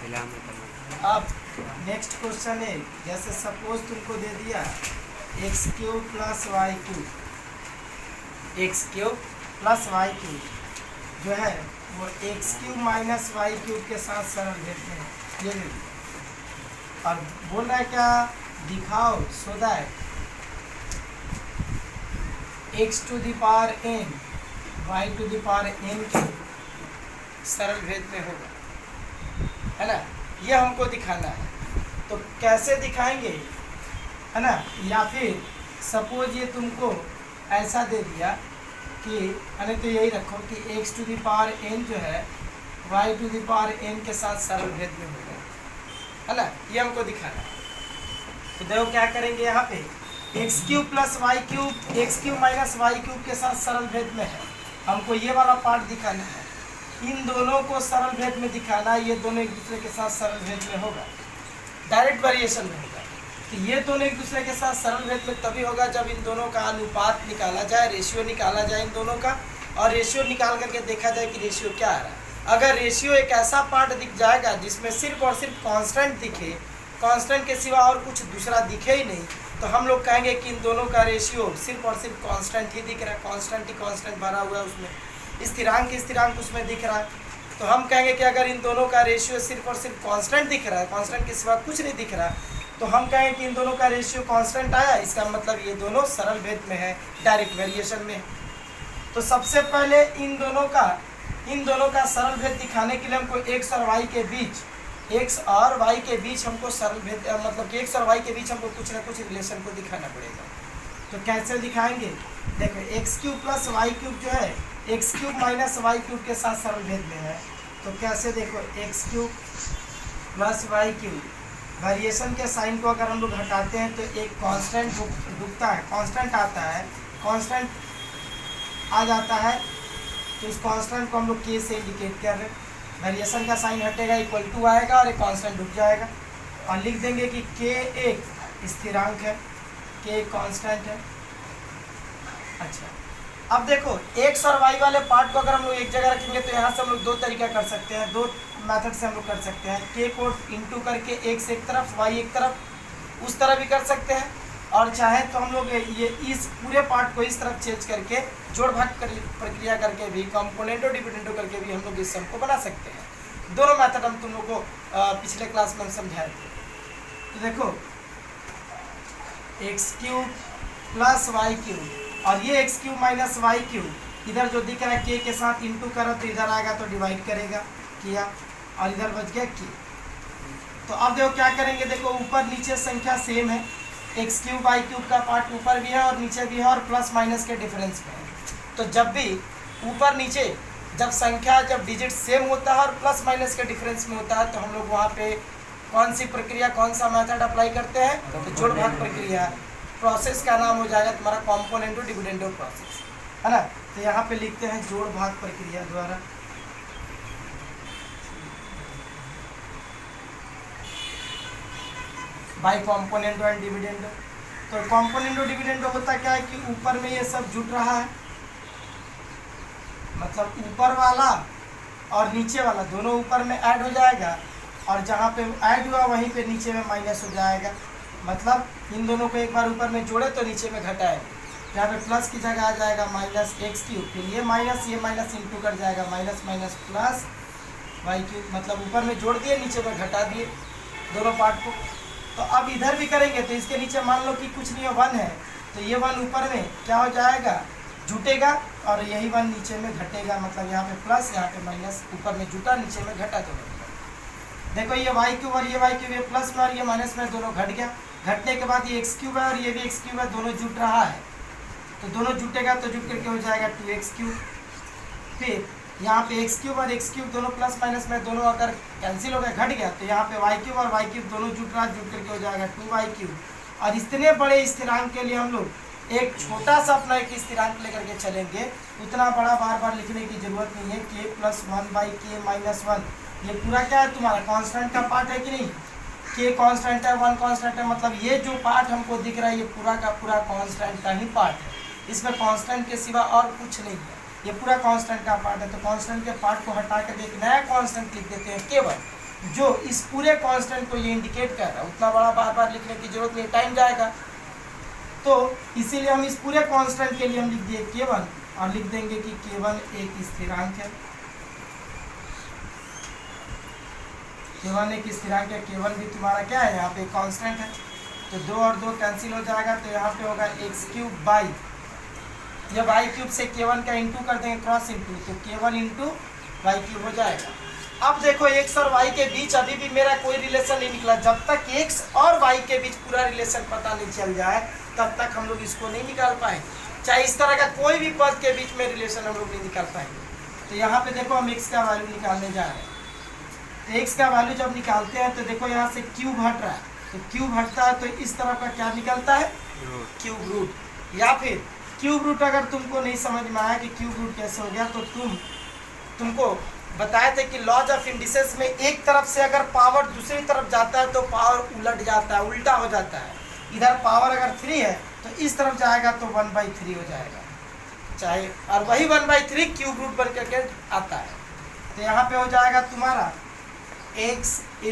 अब next question है, जैसे सपोज तुमको दे दिया x cube plus y cube, x cube plus y cube जो है वो x cube minus y cube के साथ सरल भेद में है, ये ले लो। और बोल रहा है क्या, दिखाओ so that x to the power n y to the power n के सरल भेद में होगा, है ना, ये हमको दिखाना है। तो कैसे दिखाएंगे, है ना, या फिर सपोज ये तुमको ऐसा दे दिया कि अरे तो यही रखो कि x to the power n जो है y to the power n के साथ सरल भेद में होगा, है ना, ये हमको दिखाना है। तो देखो क्या करेंगे, यहाँ पे x cube plus y cube x cube minus y cube के साथ सरल भेद में है, हमको ये वाला पार्ट दिखाना है। इन दोनों को सरल भेद में दिखाना है, ये दोनों एक दूसरे के साथ सरल भेद में होगा, डायरेक्ट वेरिएशन में होगा। तो ये दोनों एक दूसरे के साथ सरल भेद में तभी होगा जब इन दोनों का अनुपात निकाला जाए, रेशियो निकाला जाए इन दोनों का, और रेशियो निकाल करके देखा जाए कि रेशियो क्या आ रहा है। अगर रेशियो एक ऐसा पार्ट दिख जाएगा जिसमें सिर्फ और सिर्फ कांस्टेंट दिखे, कांस्टेंट के सिवा और कुछ दूसरा दिखे ही नहीं, तो हम लोग कहेंगे कि इन दोनों का रेशियो सिर्फ और सिर्फ कांस्टेंट ही दिख रहा है, कांस्टेंट ही कांस्टेंट भरा हुआ है उसमें, स्थिरांक उसमें दिख रहा है। तो हम कहेंगे कि अगर इन दोनों का रेशियो सिर्फ और सिर्फ कांस्टेंट दिख रहा है, कांस्टेंट के सिवा कुछ नहीं दिख रहा, तो हम कहेंगे कि इन दोनों का रेशियो कांस्टेंट आया, इसका मतलब ये दोनों सरल भेद में है, डायरेक्ट वेरिएशन में। तो सबसे पहले इन दोनों का सरल भेद दिखाने के लिए हमको एक्स और वाई के बीच हमको सरल भेद, मतलब कि एक्स और वाई के बीच हमको कुछ ना कुछ रिलेशन को दिखाना पड़ेगा। तो कैसे दिखाएंगे, देखो x cube plus y cube जो है x cube minus y cube के साथ सरल भेद में है। तो कैसे, देखो x cube plus y cube, variation के साइन को अगर हम लोग हटाते हैं तो एक कांस्टेंट डूबता है, कांस्टेंट आता है, कांस्टेंट आ जाता है, तो इस कांस्टेंट को हम लोग के से इंडिकेट कर रहे हैं। वेरिएशन का साइन हटेगा, इक्वल टू आएगा और एक कांस्टेंट डूब जाएगा, और लिख देंगे कि के एक स्थिरांक है, के एक कांस्टेंट है। अच्छा, अब देखो एक्स और वाई वाले पार्ट को अगर हम लोग एक जगह रखेंगे तो यहाँ से हम लोग दो तरीका कर सकते हैं, दो मेथड से हम लोग कर सकते हैं। के को इंटू करके एक्स एक तरफ वाई एक तरफ, उस तरह भी कर सकते हैं, और चाहे तो हम लोग ये इस पूरे पार्ट को इस तरफ चेंज करके जोड़ भाग प्रक्रिया करके भी, कंपोनेंटो डिविडेंडो करके भी हम लोग इस सम को बना सकते हैं। दोनों मेथड हम तुम लोग को पिछले क्लास में हम समझाए थे। तो देखो x cube plus y cube, और ये x cube minus y cube, इधर जो दिख रहा है के साथ इंटू करा तो इधर आएगा तो डिवाइड करेगा, किया, और इधर बच गया के। तो अब देखो क्या करेंगे, देखो ऊपर नीचे संख्या सेम है, एक्स क्यूब वाई क्यूब का पार्ट ऊपर भी है और नीचे भी है, और प्लस माइनस के डिफरेंस में है। तो जब भी ऊपर नीचे जब डिजिट सेम होता है और प्लस माइनस के डिफरेंस में होता है, तो हम लोग वहाँ पे कौन सी प्रक्रिया, कौन सा मेथड अप्लाई करते हैं, तो जोड़ भाग प्रक्रिया। प्रोसेस का नाम हो जाएगा तुम्हारा कंपोनेंटो डिविडेंडो प्रोसेस, है ना। तो यहाँ पे लिखते हैं जोड़ भाग प्रक्रिया द्वारा। By componendo and dividendo. तो कंपोनेंटो डिविडेंडो होता क्या है कि ऊपर में ये सब जुट रहा है, मतलब ऊपर वाला और नीचे वाला दोनों ऊपर में ऐड हो जाएगा, और जहाँ पे ऐड हुआ वहीं पे नीचे में माइनस हो जाएगा। मतलब इन दोनों को एक बार ऊपर में जोड़े तो नीचे में घटाए, यहाँ पे प्लस की जगह आ जाएगा माइनस एक्स क्यूब, फिर ये माइनस इंटू कर जाएगा minus minus plus y cube, मतलब ऊपर में जोड़ दिए नीचे में घटा दिए दोनों पार्ट को। तो अब इधर भी करेंगे तो इसके नीचे मान लो कि कुछ नहीं है, वन है, तो ये वन ऊपर में क्या हो जाएगा, जुटेगा, और यही वन नीचे में घटेगा, मतलब यहाँ पे प्लस यहाँ पे माइनस, ऊपर में जुटा नीचे में घटा दोनों। देखो ये वाई क्यूब और ये वाई क्यूब, ये प्लस में और ये माइनस में दोनों घट गया, घटने के बाद ये एक्स क्यूब है और ये भी एक्स क्यूब है, दोनों जुट रहा है, तो दोनों जुटेगा तो जुट करके हो जाएगा 2x क्यूब। फिर यहाँ पे एक्स क्यूब और एक्स क्यूब दोनों प्लस माइनस में दोनों अगर कैंसिल हो गया, घट गया, तो यहाँ पे वाई क्यूब और वाई क्यूब दोनों जुट रहा, जुट करके हो जाएगा 2y क्यूब। और इतने बड़े स्थिरांक के लिए हम लोग एक छोटा सा अपना एक स्थिरांक लेकर के चलेंगे, उतना बड़ा बार बार लिखने की जरूरत नहीं है। k प्लस 1/k-1, ये पूरा क्या है तुम्हारा कांस्टेंट का पार्ट है कि नहीं, k कांस्टेंट है, 1 कांस्टेंट है, मतलब ये जो पार्ट हमको दिख रहा है ये पूरा का पूरा कांस्टेंट का ही पार्ट है, इसमें कांस्टेंट के सिवा और कुछ नहीं है, ये पूरा कांस्टेंट का पार्ट है। तो कांस्टेंट के पार्ट को हटा कर एक नया कांस्टेंट लिख देते हैं k1, जो इस पूरे कांस्टेंट को ये इंडिकेट कर रहा है, उतना बड़ा बार बार लिखने की जरूरत नहीं, टाइम जाएगा। तो इसीलिए हम इस पूरे कांस्टेंट के लिए हम लिख दिए k1 और लिख देंगे कि k1 एक स्थिरांक है। k1 एक स्थिरांक है, k1 भी तुम्हारा क्या है, यहाँ पे कांस्टेंट है। तो 2 और 2 कैंसिल हो जाएगा, तो यहाँ पे होगा x³ बाई, जब y³ से k1 का इंटू कर देंगे क्रॉस इंटू, तो k1 इंटू y³ हो जाएगा। अब देखो x और y के बीच अभी भी मेरा कोई रिलेशन नहीं निकला। जब तक x और y के बीच पूरा रिलेशन पता नहीं चल जाए तब तक हम लोग इसको नहीं निकाल पाएंगे, चाहे इस तरह का कोई भी पद के बीच में रिलेशन हम लोग नहीं निकाल पाएंगे। तो यहाँ पे देखो हम x का वैल्यू निकालने जा रहे हैं। तो x का वैल्यू जब निकालते हैं तो देखो यहाँ से क्यूब हट रहा है, तो क्यूब हटता है तो इस तरफ का क्या निकलता है, क्यूब रूट। या फिर क्यूब रूट अगर तुमको नहीं समझ में आया कि क्यूब रूट कैसे हो गया, तो तुमको बताए थे कि लॉज ऑफ इंडिसेस में एक तरफ से अगर पावर दूसरी तरफ जाता है तो पावर उलट जाता है, उल्टा हो जाता है। इधर पावर अगर 3 है तो इस तरफ जाएगा तो 1/3 हो जाएगा, चाहे, और वही 1/3 क्यूब रूट बन करके आता है। तो यहाँ पे हो जाएगा तुम्हारा x =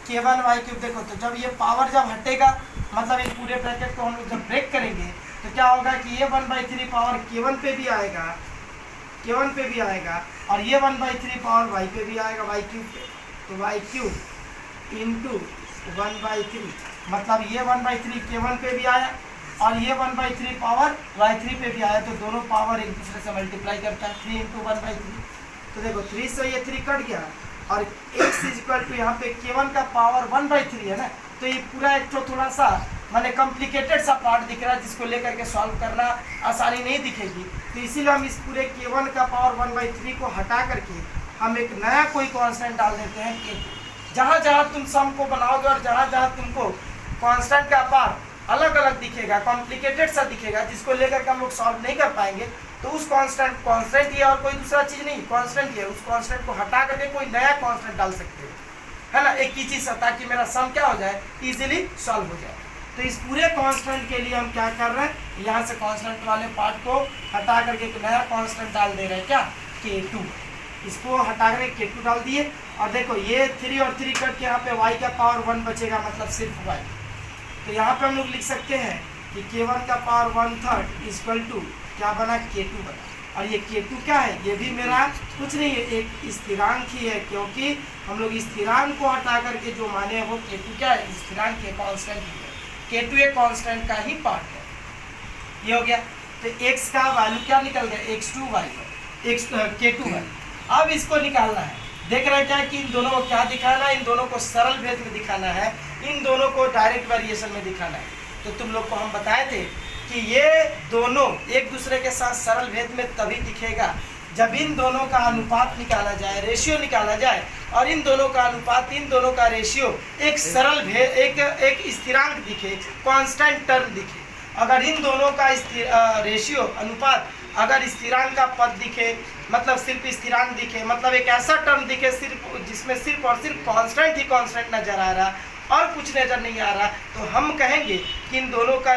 k1 y³। देखो तो जब ये पावर जब हटेगा, मतलब इस पूरे ब्रैकेट को हम लोग जब ब्रेक करेंगे तो क्या होगा कि ये 1/3 पावर k1 पे भी आएगा, k1 पे भी आएगा, और ये 1/3 पावर y पे भी आएगा, y³ पे। तो y³ इंटू 1/3, मतलब ये 1/3 k1 पे भी आया और ये 1/3 पावर y3 पे भी आया, तो दोनों पावर एक दूसरे से मल्टीप्लाई करता है, 3 इंटू 1/3। तो देखो 3 से ये 3 कट गया, और x = यहाँ पे k1 का पावर 1/3 है ना, तो ये पूरा एक तो थोड़ा सा माने कॉम्प्लिकेटेड सा पार्ट दिख रहा है, जिसको लेकर के सॉल्व करना आसानी नहीं दिखेगी। तो इसीलिए हम इस पूरे k1 का पावर 1/3 को हटा करके हम एक नया कोई कांस्टेंट डाल देते हैं k2। जहाँ जहाँ तुम सम को बनाओगे और जहाँ जहाँ तुमको कांस्टेंट का पार अलग अलग दिखेगा, कॉम्प्लिकेटेड सा दिखेगा, जिसको लेकर के हम लोग सॉल्व नहीं कर पाएंगे, तो उस कांस्टेंट ही और कोई दूसरा चीज़ नहीं, कांस्टेंट ही है, उस कांस्टेंट को हटा करके कोई नया कांस्टेंट डाल सकते हो, है ना, एक ही चीज़, ताकि मेरा सम क्या हो जाए, इजीली सॉल्व हो जाए। तो इस पूरे कांस्टेंट के लिए हम क्या कर रहे हैं, यहाँ से कांस्टेंट वाले पार्ट को हटा करके एक नया कांस्टेंट डाल दे रहे हैं, क्या, k2। इसको हटा करके k2 डाल दिए, और देखो ये 3 और 3 कट के यहाँ पे y का पावर 1 बचेगा, मतलब सिर्फ y। तो यहाँ पे हम लोग लिख सकते हैं कि k1 का पावर 1/3 = क्या बना, k2 बना। और ये k2 क्या है, ये भी मेरा कुछ नहीं है, एक स्थिरांक ही है, क्योंकि हम लोग स्थिरांक को हटा करके जो माने हैं वो k2 क्या है, स्थिरांक के कांस्टेंट ही है, k2 एक कांस्टेंट का ही पार्ट है। ये हो गया। तो x का वैल्यू क्या निकल गया, k2y। अब इसको निकालना है, देख रहे हैं क्या कि इन दोनों को क्या दिखाना है, इन दोनों को सरल भेद में दिखाना है, इन दोनों को डायरेक्ट वेरिएशन में दिखाना है। तो तुम लोग को हम बताए थे कि ये दोनों एक दूसरे के साथ सरल भेद में तभी दिखेगा जब इन दोनों का अनुपात निकाला जाए, रेशियो निकाला जाए, और इन दोनों का अनुपात, इन दोनों का रेशियो एक सरल भेद, एक स्थिरांक दिखे, कांस्टेंट टर्म दिखे। अगर इन दोनों का रेशियो अनुपात अगर स्थिरांक का पद दिखे, मतलब सिर्फ स्थिरांक दिखे, मतलब एक ऐसा टर्म दिखे सिर्फ जिसमें सिर्फ और सिर्फ कांस्टेंट ही कांस्टेंट नजर आ रहा और कुछ नजर नहीं आ रहा, तो हम कहेंगे कि इन दोनों का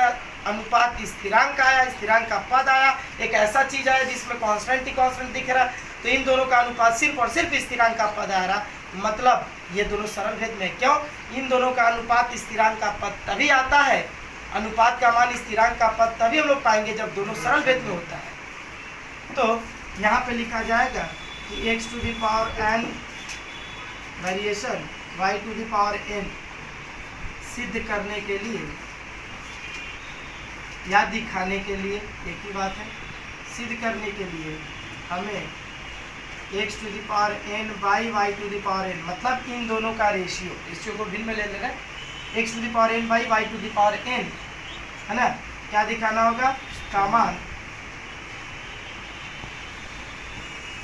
अनुपात स्थिरांक आया, स्थिरांक का पद आया, एक ऐसा चीज आया जिसमें कांस्टेंट ही कांस्टेंट दिख रहा, तो इन दोनों का अनुपात सिर्फ और सिर्फ स्थिरांक का पद आ रहा, मतलब ये दोनों सरल भेद में। क्यों, इन दोनों का अनुपात स्थिरांक का पद तभी आता है, अनुपात का मान स्थिरांक का पद तभी हम लोग पाएंगे जब दोनों सरल भेद में होता है। तो यहाँ पे लिखा जाएगा कि x⁴n वेरिएशन y⁴n सिद्ध करने के लिए या दिखाने के लिए, एक ही बात है, सिद्ध करने के लिए हमें x⁴n बाई y⁴n, मतलब इन दोनों का रेशियो को भिन्न में ले लेना, x⁴n बाई y⁴n, है ना, क्या दिखाना होगा, का मान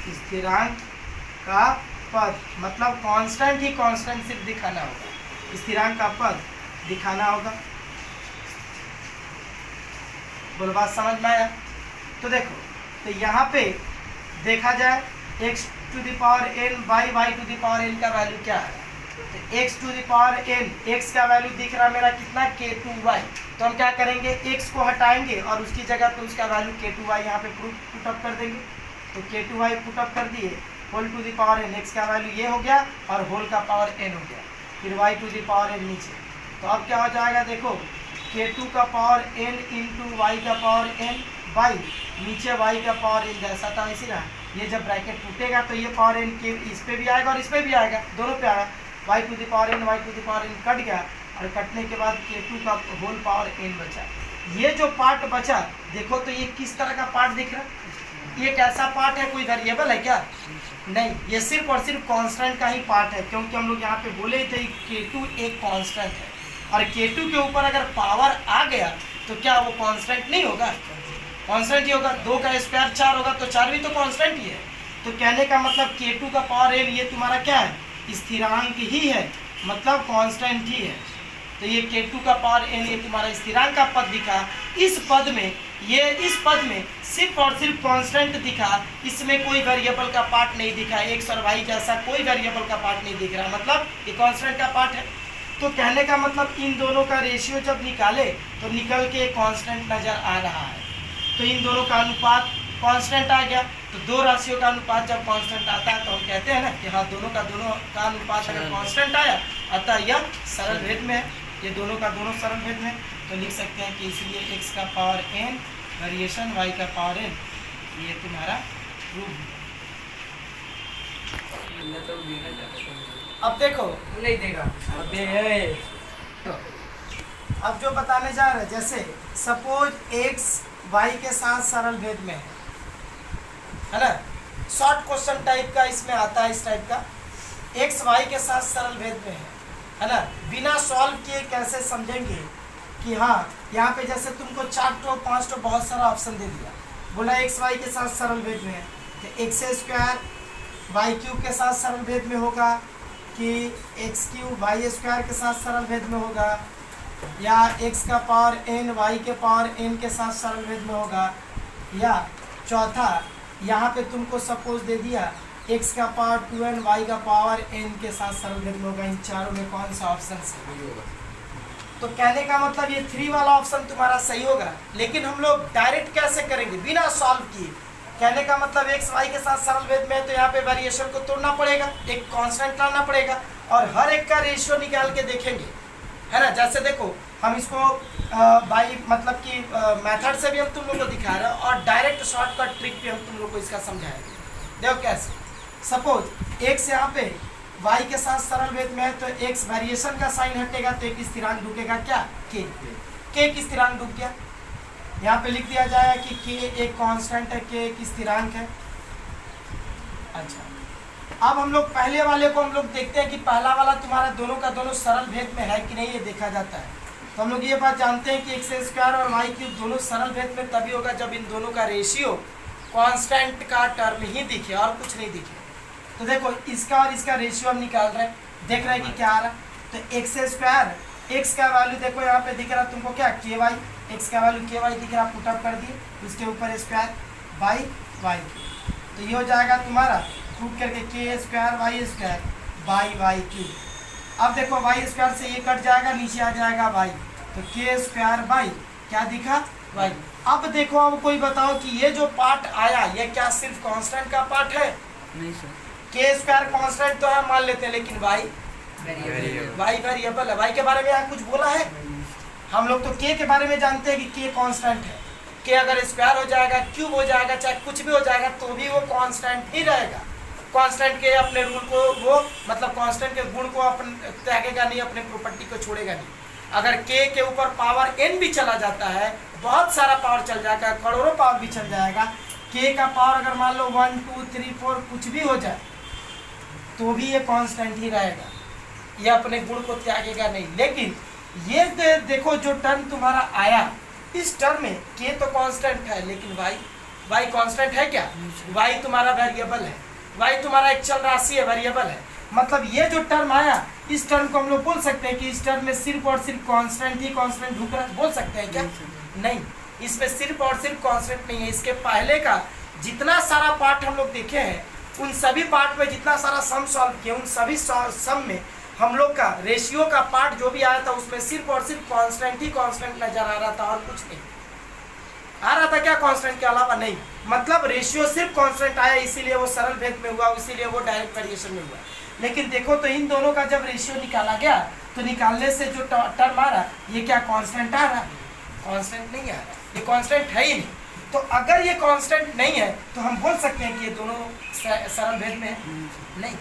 स्थिरांक का पद, मतलब कांस्टेंट ही कांस्टेंट सिर्फ दिखाना होगा, स्थिरांक का पद दिखाना होगा। बोलो बात समझ में आया। तो देखो, तो यहाँ पे देखा जाए x⁴n बाई y⁴n का वैल्यू क्या है, तो x⁴n, x का वैल्यू दिख रहा मेरा कितना, k2y। तो हम क्या करेंगे, x को हटाएंगे और उसकी जगह पे उसका वैल्यू k2y यहाँ पे पुट अप कर देंगे। तो k2y पुट अप कर दिए, whole to the power n, x का वैल्यू ये हो गया और होल का पावर n हो गया, फिर y to the power n नीचे। तो अब क्या हो जाएगा देखो, k2 का पावर n इंटू वाई का पावर n बाई नीचे y का पावर n जैसा था वैसे रहा। ये जब ब्रैकेट टूटेगा तो ये पावर n के इस पे भी आएगा और इस पे भी आएगा, दोनों पे आएगा। y to the power n, y to the power n cut गया और कटने के बाद k2 का होल पावर n बचा। ये जो पार्ट बचा देखो तो ये किस तरह का पार्ट दिख रहा है, ये कैसा पार्ट है, कोई वेरिएबल है क्या? नहीं, ये सिर्फ और सिर्फ कांस्टेंट का ही पार्ट है, क्योंकि हम लोग यहाँ पे बोले थे k2 एक कांस्टेंट है और k2 के ऊपर अगर पावर आ गया तो क्या वो कांस्टेंट नहीं होगा? कांस्टेंट ही होगा। 2 का स्क्वायर 4 होगा तो 4 भी तो कांस्टेंट ही है। तो कहने का मतलब k2 का पावर n ये तुम्हारा क्या है, स्थिरांक ही है, मतलब कांस्टेंट ही है। तो ये k2 का पावर n ये तुम्हारा स्थिरांक का पद दिखा। इस पद में सिर्फ और सिर्फ कांस्टेंट दिखा, इसमें कोई वेरिएबल का पार्ट नहीं दिखा, x और y जैसा कोई वेरिएबल का पार्ट नहीं दिख रहा, मतलब ये कांस्टेंट का पार्ट है। तो कहने का मतलब इन दोनों का रेशियो जब निकाले तो निकल के कांस्टेंट नज़र आ रहा है। तो इन दोनों का अनुपात कांस्टेंट आ गया। तो दो राशियों का अनुपात जब कांस्टेंट आता है तो हम कहते हैं ना कि हाँ दोनों का अनुपात अगर कांस्टेंट आया अतः यह सरल भेद में है, ये दोनों का दोनों सरल भेद में। तो लिख सकते हैं कि इसलिए x का पावर n वेरिएशन y का पावर n, ये तुम्हारा प्रूफ। अब देखो नहीं देगा, तो अब जो बताने जा रहे हैं, जैसे सपोज x y के साथ सरल भेद में है ना, शॉर्ट क्वेश्चन टाइप का इसमें आता है, इस टाइप का x y के साथ सरल भेद में है ना, बिना सॉल्व किए कैसे समझेंगे कि हाँ यहाँ पे जैसे तुमको 4 तो 5 तो बहुत सारा ऑप्शन दे दिया, बोला x y के साथ सरल भेद में है तो x स्क्वायर वाई क्यूब के साथ सरल भेद में होगा कि एक्स क्यूब वाई स्क्वायर के साथ सरल भेद में होगा, या x का पावर n y के पावर n के साथ सरल भेद में होगा, या चौथा यहाँ पे तुमको सपोज दे दिया x का पावर 2n y का पावर n के साथ सरल भेद में होगा। इन चारों में कौन सा ऑप्शन सही होगा? तो कहने का मतलब ये 3 वाला ऑप्शन तुम्हारा सही होगा। लेकिन हम लोग डायरेक्ट कैसे करेंगे बिना सॉल्व किए? कहने का मतलब x y के साथ सरल भेद में है तो यहाँ पे वेरिएशन को तोड़ना पड़ेगा, एक कांस्टेंट लाना पड़ेगा और हर एक का रेशियो निकाल के देखेंगे, है ना। जैसे देखो हम इसको बाई मतलब कि मेथड से भी हम तुम लोग को दिखा रहे हैं और डायरेक्ट शॉर्टकट ट्रिक भी हम तुम लोग को इसका समझाएंगे। देखो कैसे, सपोज x यहाँ पे y के साथ सरल भेद में है तो x वेरिएशन का साइन हटेगा तो एक स्थिरांक ढूंढेगा क्या, k एक स्थिरांक ढूंढ गया। यहाँ पे लिख दिया जाएगा कि k एक कांस्टेंट है, k एक स्थिरांक है। अच्छा, अब हम लोग पहले वाले को हम लोग देखते हैं कि पहला वाला तुम्हारा दोनों का दोनों सरल भेद में है कि नहीं, ये देखा जाता है। तो हम लोग ये बात जानते हैं कि एक्स स्क्वायर और वाई क्यूब दोनों सरल भेद में तभी होगा जब इन दोनों का रेशियो कांस्टेंट का टर्म ही दिखे और कुछ नहीं दिखे। तो देखो इसका और इसका रेशियो हम निकाल रहे हैं, देख रहे हैं कि क्या आ रहा है। तो एक्स स्क्वायर, एक्स का वैल्यू देखो यहाँ पे दिख रहा है तुमको क्या, के वाई, एक्स का वैल्यू के वाई दिख रहा, पुटअप कर दिए, उसके ऊपर स्क्वायर बाई वाई। तो ये हो जाएगा तुम्हारा प्रूफ करके के square y square by y cube. अब देखो वाई स्क्वायर से ये कट जाएगा, नीचे आ जाएगा वाई, तो के स्क्वायर बाई क्या दिखा, वाई। अब देखो अब कोई बताओ कि ये जो पार्ट आया ये क्या सिर्फ कांस्टेंट का पार्ट है? नहीं सर, के स्क्वायर कांस्टेंट तो है मान लेते हैं, लेकिन वाई वेरिएबल है। वाई के बारे में यहाँ कुछ बोला है? हम लोग तो के के बारे में जानते हैं कि के कांस्टेंट है। के अगर स्क्वायर हो जाएगा, क्यूब हो जाएगा, चाहे कुछ भी हो जाएगा तो भी वो कांस्टेंट ही रहेगा। कांस्टेंट के अपने रूल को वो मतलब कांस्टेंट के गुण को अपने त्यागेगा नहीं, अपने प्रॉपर्टी को छोड़ेगा नहीं। अगर के ऊपर पावर n भी चला जाता है, बहुत सारा पावर चल जाएगा, करोड़ों पावर भी चल जाएगा, के का पावर अगर मान लो 1 2 3 4 कुछ भी हो जाए तो भी ये कांस्टेंट ही रहेगा, ये अपने गुण को त्यागेगा नहीं। लेकिन ये देखो जो टर्म तुम्हारा आया, इस टर्म में के तो कांस्टेंट है लेकिन वाई कांस्टेंट है क्या? वाई तुम्हारा वेरिएबल है, वाई तुम्हारा एक चल राशि है, वेरिएबल है। मतलब ये जो टर्म आया, इस टर्म को हम लोग बोल सकते हैं कि इस टर्म में सिर्फ और सिर्फ कांस्टेंट ही कांस्टेंट ढूंढ रहा, बोल सकते हैं क्या? नहीं, इसमें सिर्फ और सिर्फ कांस्टेंट नहीं है। इसके पहले का जितना सारा पार्ट हम लोग देखे हैं, उन सभी पार्ट में जितना सारा सम सॉल्व किया, उन सभी सम में हम लोग का रेशियो का पार्ट जो भी आया था उसमें सिर्फ और सिर्फ कांस्टेंट ही कांस्टेंट नजर आ रहा था और कुछ नहीं, आ रहा था क्या कांस्टेंट के अलावा? नहीं। मतलब रेशियो सिर्फ कांस्टेंट आया इसीलिए वो सरल भेद में हुआ, इसीलिए वो डायरेक्ट वेरिएशन में हुआ। लेकिन देखो तो इन दोनों का जब रेशियो निकाला गया तो निकालने से जो टर्म आ रहा ये क्या कांस्टेंट आ रहा? कांस्टेंट नहीं आ रहा, ये कांस्टेंट है ही नहीं। तो अगर ये कांस्टेंट नहीं है तो हम बोल सकते हैं कि ये दोनों सरल भेद में है? नहीं।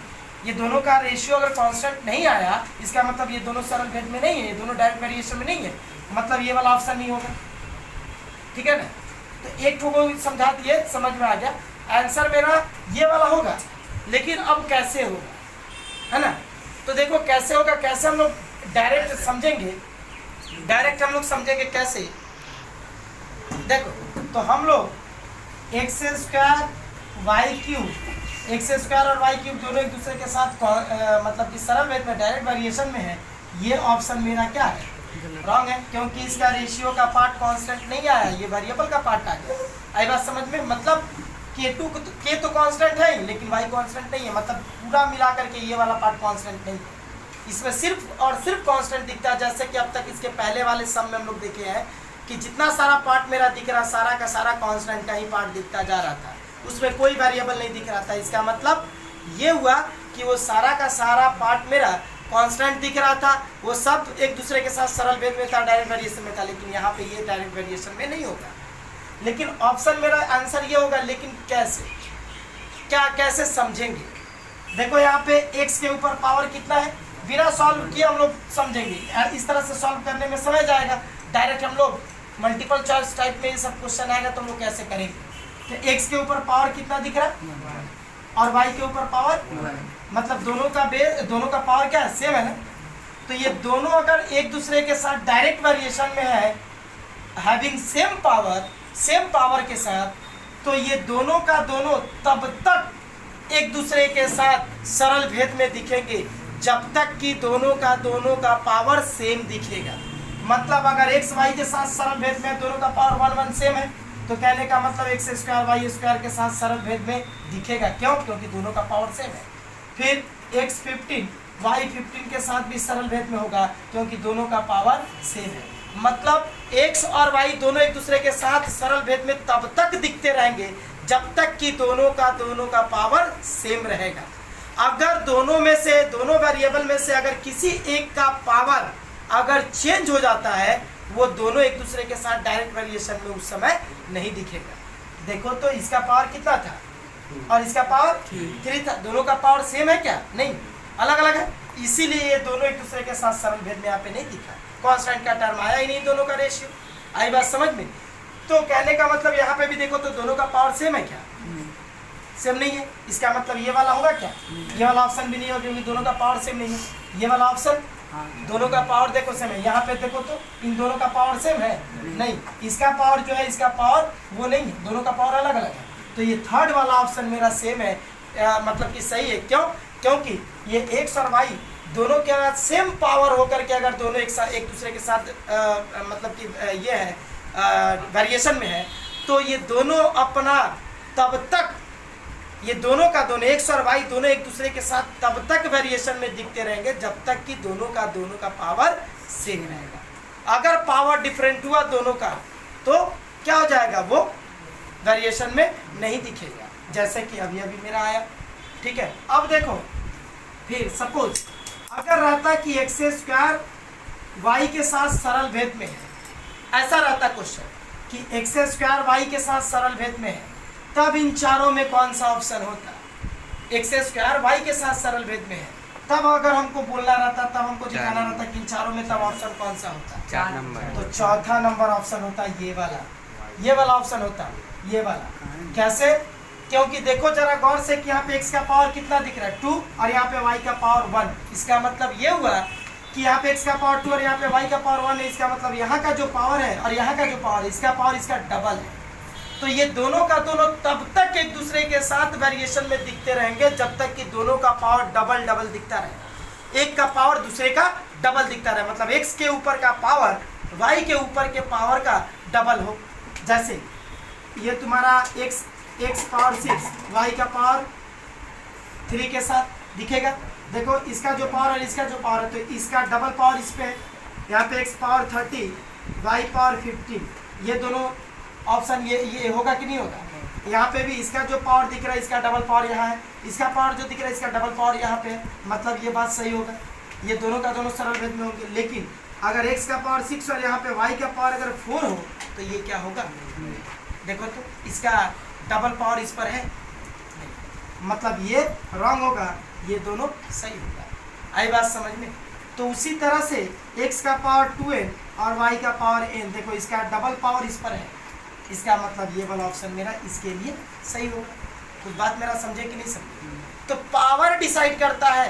ये दोनों का रेशियो अगर कांस्टेंट नहीं आया इसका मतलब ये दोनों सरल भेद में नहीं है, ये दोनों डायरेक्ट वेरिएशन में नहीं है, मतलब ये वाला ऑप्शन नहीं होगा। ठीक है ना? तो एक ठो को समझा दिए, समझ में आ गया। आंसर मेरा ये वाला होगा, लेकिन अब कैसे होगा, है ना? तो देखो कैसे होगा, कैसे हम लोग डायरेक्ट समझेंगे, डायरेक्ट हम लोग समझेंगे कैसे। देखो तो हम लोग x square y cube, x square और वाई क्यूब दोनों एक दूसरे के साथ मतलब कि सरल भेद में डायरेक्ट वेरिएशन में है, ये ऑप्शन मेरा क्या है? रॉन्ग है, क्योंकि इसका रेशियो का पार्ट कांस्टेंट नहीं आया, ये वेरिएबल का पार्ट आ गया। आई बात समझ में? मतलब के तो कांस्टेंट है ही, लेकिन वाई कांस्टेंट नहीं है, मतलब पूरा मिला करके ये वाला पार्ट कांस्टेंट नहीं है। इसमें सिर्फ और सिर्फ कांस्टेंट दिखता है, जैसे कि अब तक इसके पहले वाले सम में हम लोग देखे हैं कि जितना सारा पार्ट मेरा दिख रहा, सारा का सारा कांस्टेंट का ही पार्ट दिखता जा रहा था, उसमें कोई वेरिएबल नहीं दिख रहा था। इसका मतलब ये हुआ कि वो सारा का सारा पार्ट मेरा कांस्टेंट दिख रहा था, वो सब एक दूसरे के साथ सरल भेद में था, डायरेक्ट वेरिएशन में था। लेकिन यहाँ पे ये डायरेक्ट वेरिएशन में नहीं होगा, लेकिन ऑप्शन मेरा आंसर ये होगा। लेकिन कैसे, क्या कैसे समझेंगे? देखो यहाँ पे x के ऊपर पावर कितना है, बिना सॉल्व किए हम लोग समझेंगे। इस तरह से सॉल्व करने में समय जाएगा, डायरेक्ट हम लोग मल्टीपल चॉइस टाइप में ये सब क्वेश्चन आएगा तो हम लोग कैसे करेंगे। तो x के ऊपर पावर कितना दिख रहा है और y के ऊपर पावर, मतलब दोनों का पावर क्या है? सेम है ना। तो ये दोनों अगर एक दूसरे के साथ डायरेक्ट वेरिएशन में है, हैविंग सेम पावर के साथ, तो ये दोनों का दोनों तब तक एक दूसरे के साथ सरल भेद में दिखेंगे जब तक कि दोनों का पावर सेम दिखेगा। मतलब अगर एक्स वाई के साथ सरल भेद में दोनों का पावर 1 1 सेम है, तो कहने का मतलब एक्स स्क्वायर वाई स्क्वायर के साथ सरल भेद में दिखेगा। क्यों? क्योंकि दोनों का पावर सेम है। फिर एक्स 15 वाई 15 के साथ भी सरल भेद में होगा, क्योंकि दोनों का पावर सेम है। मतलब एक्स और वाई दोनों एक दूसरे के साथ सरल भेद में तब तक दिखते रहेंगे जब तक कि दोनों का पावर सेम रहेगा। अगर दोनों वेरिएबल में से अगर किसी एक का पावर अगर चेंज हो जाता है, वो दोनों एक दूसरे के साथ डायरेक्ट वेरिएशन में उस समय नहीं दिखेगा। देखो तो इसका पावर कितना था और इसका पावर 3 था, दोनों का पावर सेम है क्या? नहीं, अलग अलग है। इसीलिए ये दोनों एक दूसरे के साथ सरल भेद में यहाँ पे नहीं दिखा, कांस्टेंट का टर्म आया ही नहीं दोनों का रेशियो। आई बात समझ में? तो कहने का मतलब यहाँ पे भी देखो तो दोनों का पावर सेम है क्या? सेम नहीं है। इसका मतलब ये वाला होगा क्या? ये वाला ऑप्शन भी नहीं होगा, क्योंकि दोनों का पावर सेम नहीं है। ये वाला ऑप्शन दोनों का पावर देखो सेम है, यहाँ पे देखो तो इन दोनों का पावर सेम है नहीं, इसका पावर जो है इसका पावर वो नहीं है, दोनों का पावर अलग अलग है। तो ये थर्ड वाला ऑप्शन मेरा सेम है, मतलब कि सही है। क्यों? क्योंकि ये एक्स और वाई दोनों के साथ सेम पावर होकर के अगर दोनों एक दूसरे के साथ मतलब कि ये है वेरिएशन में है, तो ये दोनों अपना तब तक ये दोनों एक्स और वाई दोनों एक दूसरे के साथ तब तक वेरिएशन में दिखते रहेंगे जब तक कि दोनों का पावर सेम रहेगा। अगर पावर डिफरेंट हुआ दोनों का तो क्या हो जाएगा? वो वेरिएशन में नहीं दिखेगा, जैसे कि अभी मेरा आया। ठीक है, अब देखो फिर सपोज अगर रहता कि एक्स स्क्वायर वाई के साथ सरल भेद में है, ऐसा रहता क्वेश्चन कि एक्स स्क्वायर वाई के साथ सरल भेद में है, तब इन चारों में कौन सा ऑप्शन होता? एक्स स्क्वायर वाई के साथ सरल भेद में है, तब अगर हमको बोलना रहता, तब हमको दिखाना रहता कि इन चारों में तब ऑप्शन कौन सा होता? 4 नंबर। तो चौथा नंबर ऑप्शन होता ये वाला ऑप्शन होता, ये वाला। कैसे? क्योंकि देखो जरा गौर से कि यहाँ पे x का पावर कितना दिख रहा है 2 और यहाँ पे y का पावर 1। इसका मतलब ये हुआ कि यहाँ पे x का पावर 2 और यहाँ पे y का पावर 1 है। इसका मतलब यहाँ का जो पावर है और यहाँ का जो पावर है, इसका पावर इसका डबल है। तो ये दोनों तब तक एक दूसरे के साथ वेरिएशन में दिखते रहेंगे जब तक कि दोनों का पावर डबल दिखता रहे, एक का पावर दूसरे का डबल दिखता रहे। मतलब x के ऊपर का पावर y के ऊपर के पावर का डबल हो। जैसे ये तुम्हारा x पावर 6 y का पावर 3 के साथ दिखेगा। देखो इसका जो पावर और इसका जो पावर है, तो इसका डबल पावर इस पे है। यहाँ पे x पावर 30 y पावर 15, ये दोनों ऑप्शन ये होगा कि नहीं होगा? यहाँ पे भी इसका जो पावर दिख रहा है इसका डबल पावर यहाँ है, इसका पावर जो दिख रहा है इसका डबल पावर यहाँ पे है, मतलब ये बात सही होगा, ये दोनों का दोनों सरल भेद में होंगे। लेकिन अगर x का पावर 6 और यहाँ पे y का पावर अगर 4 हो तो ये क्या होगा? देखो तो इसका डबल पावर इस पर है, मतलब ये रॉन्ग होगा, ये दोनों सही होगा। आई बात समझ में? तो उसी तरह से x का पावर 2n और y का पावर n, देखो इसका डबल पावर इस पर है, इसका मतलब ये वाला ऑप्शन मेरा इसके लिए सही होगा। कुछ बात मेरा समझे कि नहीं समझे? तो पावर डिसाइड करता है,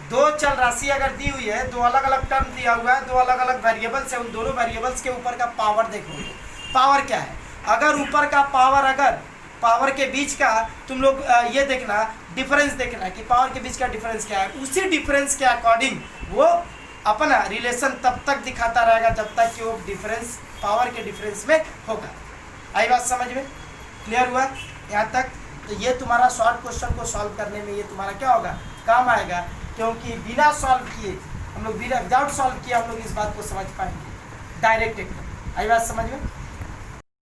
दो चल राशि अगर दी हुई है, दो अलग अलग टर्म दिया हुआ है, दो अलग अलग वेरिएबल्स है, उन दोनों वेरिएबल्स के ऊपर का पावर देखोगे। पावर क्या है? अगर ऊपर का पावर, अगर पावर के बीच का तुम लोग ये देखना, डिफरेंस देखना कि पावर के बीच का डिफरेंस क्या है, उसी डिफरेंस के अकॉर्डिंग वो अपना रिलेशन तब तक दिखाता रहेगा जब तक कि वो डिफरेंस पावर के डिफरेंस में होगा। आई बात समझ में? क्लियर हुआ यहाँ तक? तो ये तुम्हारा शॉर्ट क्वेश्चन को सॉल्व करने में ये तुम्हारा क्या होगा? काम आएगा, क्योंकि बिना सॉल्व किए हम लोग, विदाउट सॉल्व किए हम लोग इस बात को समझ पाएंगे डायरेक्ट एकदम। आई बात समझ में?